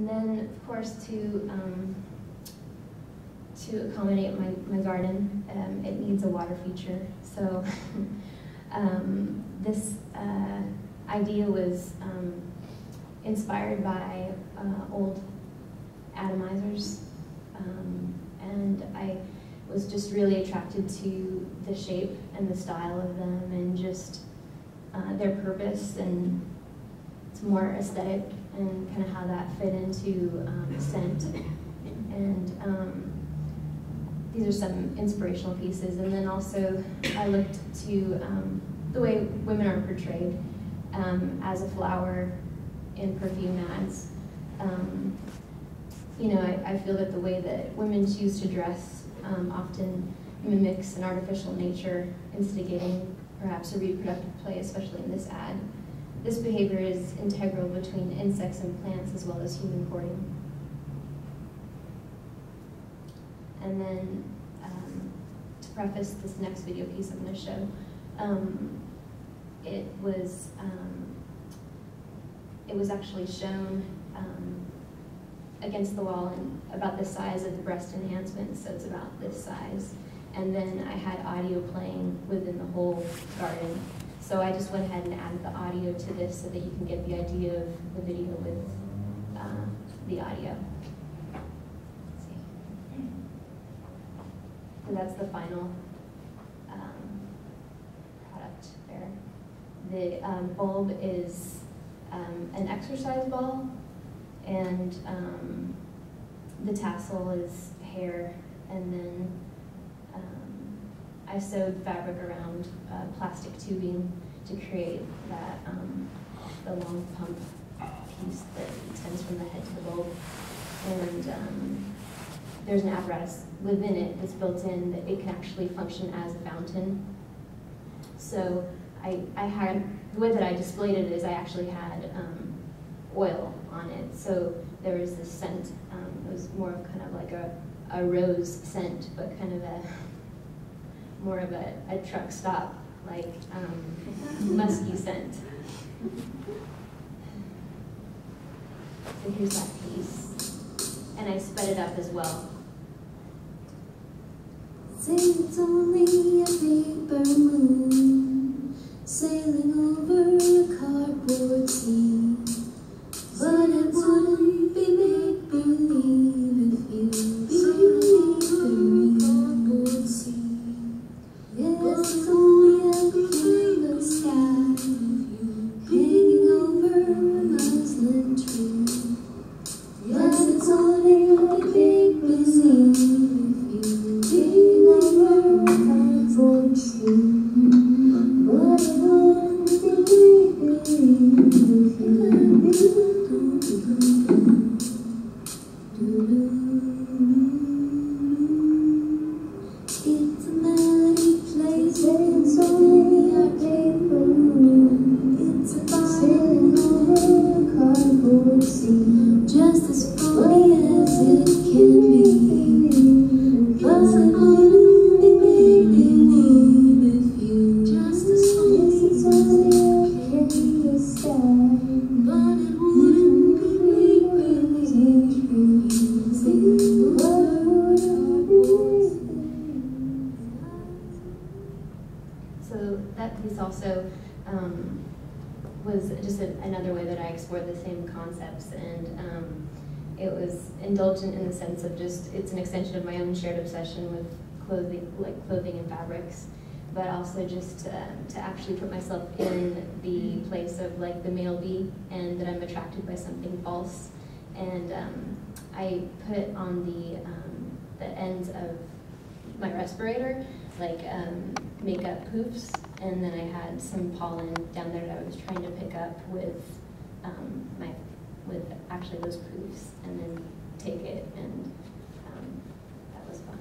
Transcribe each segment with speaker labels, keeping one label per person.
Speaker 1: And then, of course, to accommodate my garden, it needs a water feature. So this idea was inspired by old atomizers, and I was just really attracted to the shape and the style of them and just their purpose, and it's more aesthetic and kind of how that fit into scent. And these are some inspirational pieces. And then also I looked to the way women are portrayed as a flower in perfume ads. You know, I feel that the way that women choose to dress often mimics an artificial nature, instigating perhaps a reproductive play, especially in this ad. This behavior is integral between insects and plants as well as human courting. And then to preface this next video piece I'm going to show, it was actually shown against the wall and about the size of the breast enhancement, so it's about this size. And then I had audio playing within the whole garden. So I just went ahead and added the audio to this so that you can get the idea of the video with the audio. Let's see. So that's the final product there. The bulb is an exercise ball, and the tassel is hair, and then I sewed fabric around plastic tubing to create that the long pump piece that extends from the head to the bulb. And there's an apparatus within it that's built in that it can actually function as a fountain. So I had, the way that I displayed it is I actually had oil on it. So there was this scent. It was more of kind of like a rose scent, but kind of more of a truck stop, like musky scent. So here's that piece. And I sped it up as well.
Speaker 2: Say it's only a paper moon sailing over a cardboard sea, but it wouldn't be make-believe if you believed the cardboard sea. Yes, it's only a clear sky hanging over a muslin tree. Yes, it's only a big believe if you hanging over a cardboard tree. But it won't be make-believe if you it's a melody plays it's only a paper moon. It's a sailing over a cardboard sea, just as funny as it can be. But it wouldn't be make-believe if you just as funny as it can be. But it wouldn't be make-believe if you
Speaker 1: So that piece also was just another way that I explored the same concepts, and it was indulgent in the sense of just, it's an extension of my own shared obsession with clothing and fabrics, but also just to actually put myself in the place of like the male bee, and that I'm attracted by something false. And I put on the ends of my respirator like makeup poofs, and then I had some pollen down there that I was trying to pick up with with actually those poofs, and then take it, and that was fun.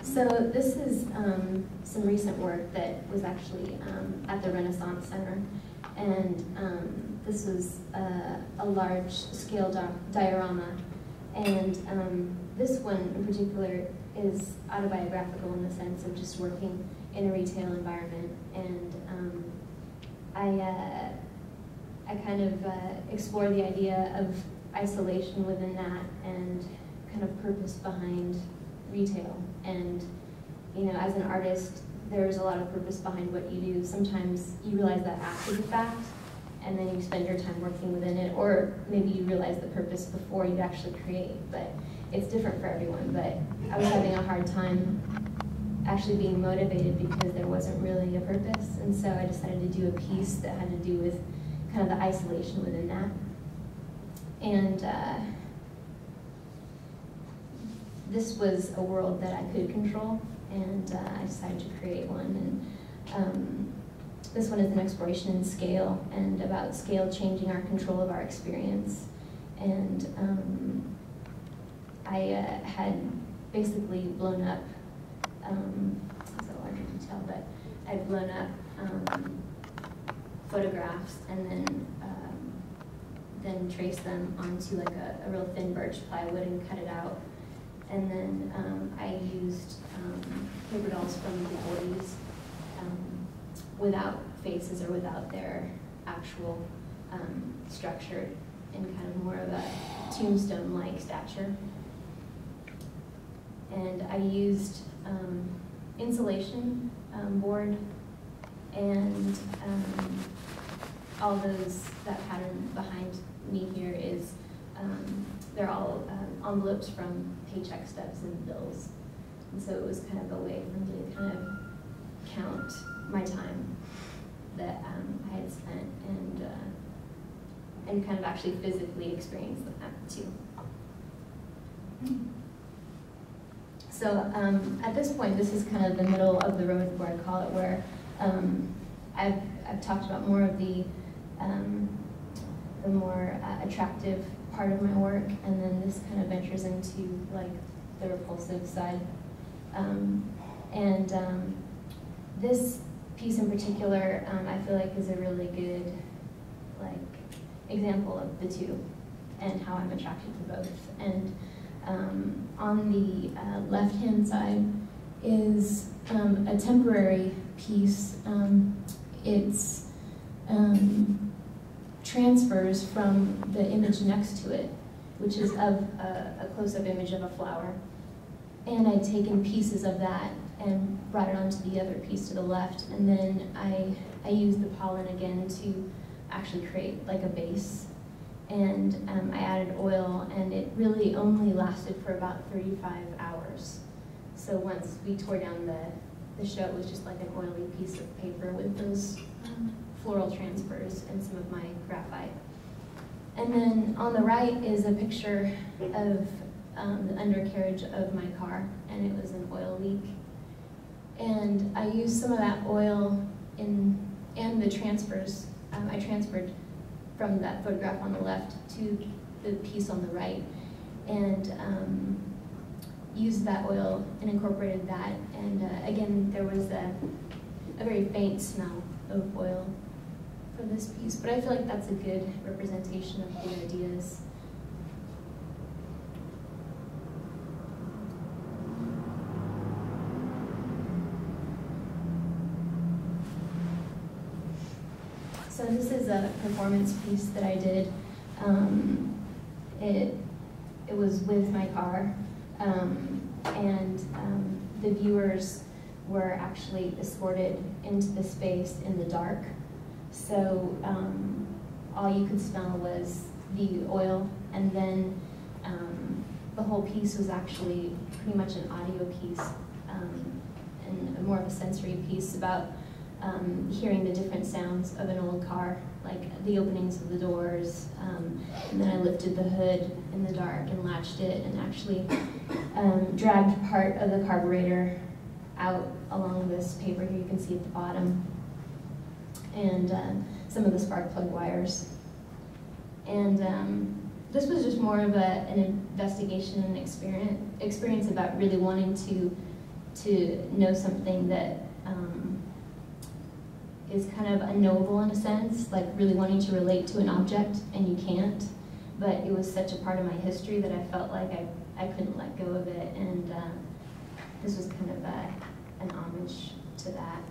Speaker 1: So this is some recent work that was actually at the Renaissance Center, and this was a large-scale diorama, and this one in particular is autobiographical in the sense of just working in a retail environment, and I kind of explore the idea of isolation within that and kind of purpose behind retail. And you know, as an artist, there's a lot of purpose behind what you do. Sometimes you realize that after the fact, and then you spend your time working within it, or maybe you realize the purpose before you actually create, but it's different for everyone. But I was having a hard time actually being motivated because there wasn't really a purpose, and so I decided to do a piece that had to do with kind of the isolation within that. And this was a world that I could control, and I decided to create one. And this one is an exploration in scale, and about scale changing our control of our experience. And I had basically blown up, it's a larger detail, but I'd blown up photographs and then traced them onto like a real thin birch plywood and cut it out. And then I used paper dolls from the 40s without faces or without their actual structure in kind of more of a tombstone-like stature. And I used insulation board and all those, that pattern behind me here is, they're all envelopes from paycheck stubs and bills. And so it was kind of a way for me to kind of count my time that I had spent and kind of actually physically experience that too. So at this point, this is kind of the middle of the road, where I call it, where I've talked about more of the more attractive part of my work, and then this kind of ventures into like the repulsive side. This piece in particular, I feel like is a really good like example of the two and how I'm attracted to both. And on the left-hand side is a temporary piece. It's transfers from the image next to it, which is of a close-up image of a flower. And I'd taken pieces of that and brought it onto the other piece to the left, and then I used the pollen again to actually create like a base. And I added oil, and it really only lasted for about 35 hours. So once we tore down the show, it was just like an oily piece of paper with those floral transfers and some of my graphite. And then on the right is a picture of the undercarriage of my car, and it was an oil leak. And I used some of that oil and the transfers. I transferred from that photograph on the left to the piece on the right, and used that oil and incorporated that. And again, there was a very faint smell of oil for this piece, but I feel like that's a good representation of the ideas. So this is a performance piece that I did. It was with my car, and the viewers were actually escorted into the space in the dark. So all you could smell was the oil, and then the whole piece was actually pretty much an audio piece and more of a sensory piece about hearing the different sounds of an old car, like the openings of the doors, and then I lifted the hood in the dark and latched it and actually dragged part of the carburetor out along this paper here you can see at the bottom, and some of the spark plug wires. And this was just more of an investigation and experience about really wanting to know something that is kind of unknowable in a sense, like really wanting to relate to an object, and you can't. But it was such a part of my history that I felt like I couldn't let go of it, and this was kind of an homage to that.